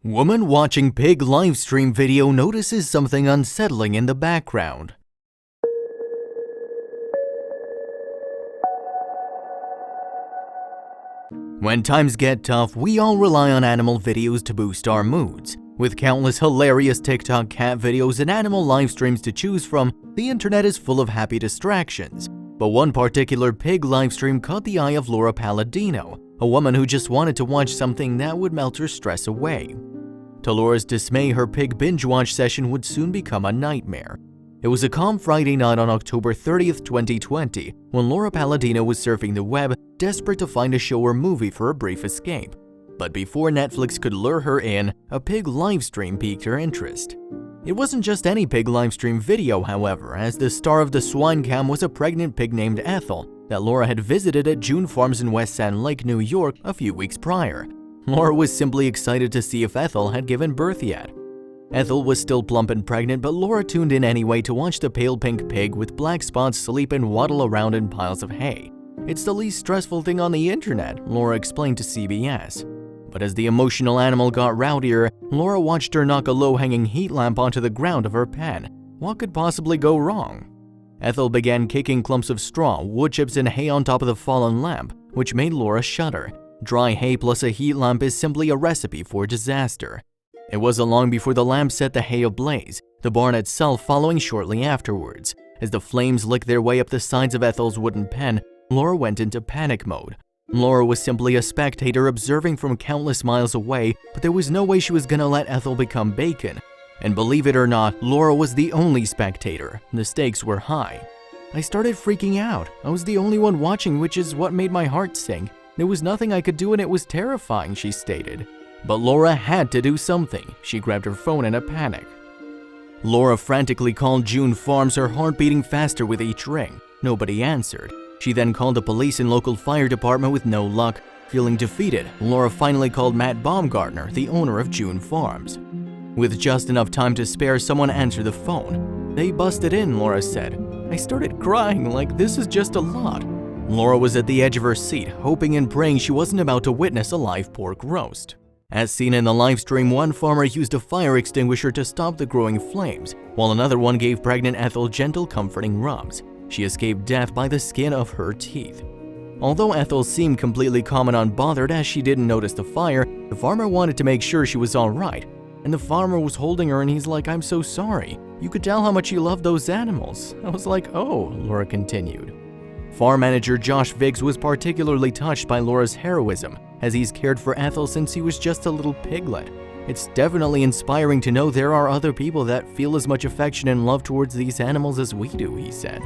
Woman watching pig livestream video notices something unsettling in the background. When times get tough, we all rely on animal videos to boost our moods. With countless hilarious TikTok cat videos and animal livestreams to choose from, the internet is full of happy distractions. But one particular pig livestream caught the eye of Laura Palladino, a woman who just wanted to watch something that would melt her stress away. To Laura's dismay, her pig binge-watch session would soon become a nightmare. It was a calm Friday night on October 30th, 2020, when Laura Palladino was surfing the web, desperate to find a show or movie for a brief escape. But before Netflix could lure her in, a pig livestream piqued her interest. It wasn't just any pig livestream video, however, as the star of the swine cam was a pregnant pig named Ethel that Laura had visited at June Farms in West Sand Lake, New York, a few weeks prior. Laura was simply excited to see if Ethel had given birth yet. Ethel was still plump and pregnant, but Laura tuned in anyway to watch the pale pink pig with black spots sleep and waddle around in piles of hay. "It's the least stressful thing on the internet," Laura explained to CBS. But as the emotional animal got rowdier, Laura watched her knock a low-hanging heat lamp onto the ground of her pen. What could possibly go wrong? Ethel began kicking clumps of straw, wood chips, and hay on top of the fallen lamp, which made Laura shudder. Dry hay plus a heat lamp is simply a recipe for disaster. It wasn't long before the lamp set the hay ablaze, the barn itself following shortly afterwards. As the flames licked their way up the sides of Ethel's wooden pen, Laura went into panic mode. Laura was simply a spectator observing from countless miles away, but there was no way she was gonna let Ethel become bacon. And believe it or not, Laura was the only spectator. The stakes were high. "I started freaking out. I was the only one watching, which is what made my heart sink. There was nothing I could do and it was terrifying," she stated. But Laura had to do something. She grabbed her phone in a panic. Laura frantically called June Farms, her heart beating faster with each ring. Nobody answered. She then called the police and local fire department with no luck. Feeling defeated, Laura finally called Matt Baumgartner, the owner of June Farms. With just enough time to spare, someone answered the phone. "They busted in," Laura said. "I started crying, like this is just a lot." Laura was at the edge of her seat, hoping and praying she wasn't about to witness a live pork roast. As seen in the livestream, one farmer used a fire extinguisher to stop the growing flames, while another one gave pregnant Ethel gentle, comforting rubs. She escaped death by the skin of her teeth. Although Ethel seemed completely calm and unbothered as she didn't notice the fire, the farmer wanted to make sure she was alright. And the farmer was holding her and he's like, "I'm so sorry. You could tell how much you love those animals." I was like, "Oh," Laura continued. Farm manager Josh Viggs was particularly touched by Laura's heroism, as he's cared for Ethel since he was just a little piglet. "It's definitely inspiring to know there are other people that feel as much affection and love towards these animals as we do," he said.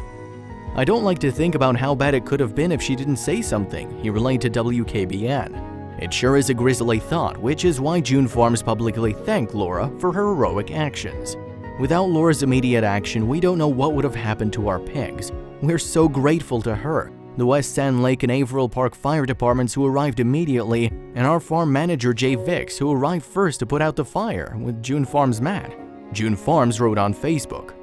"I don't like to think about how bad it could have been if she didn't say something," he relayed to WKBN. It sure is a grisly thought, which is why June Farms publicly thanked Laura for her heroic actions. "Without Laura's immediate action, we don't know what would have happened to our pigs. We're so grateful to her, the West Sand Lake and Averill Park fire departments who arrived immediately, and our farm manager Jay Vicks who arrived first to put out the fire with June Farms Matt," June Farms wrote on Facebook.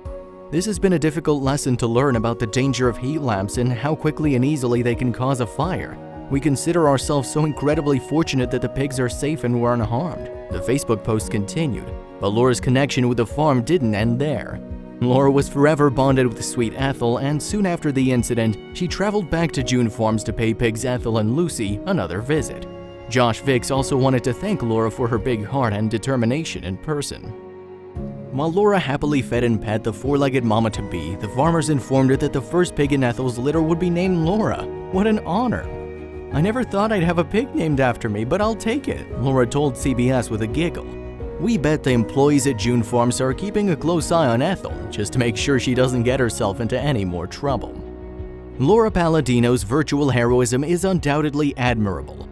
"This has been a difficult lesson to learn about the danger of heat lamps and how quickly and easily they can cause a fire. We consider ourselves so incredibly fortunate that the pigs are safe and were unharmed," the Facebook post continued. But Laura's connection with the farm didn't end there. Laura was forever bonded with sweet Ethel, and soon after the incident, she traveled back to June Farms to pay pigs Ethel and Lucy another visit. Josh Vicks also wanted to thank Laura for her big heart and determination in person. While Laura happily fed and pet the four-legged mama-to-be, the farmers informed her that the first pig in Ethel's litter would be named Laura. What an honor! "I never thought I'd have a pig named after me, but I'll take it," Laura told CBS with a giggle. "We bet the employees at June Farms are keeping a close eye on Ethel, just to make sure she doesn't get herself into any more trouble." Laura Palladino's virtual heroism is undoubtedly admirable,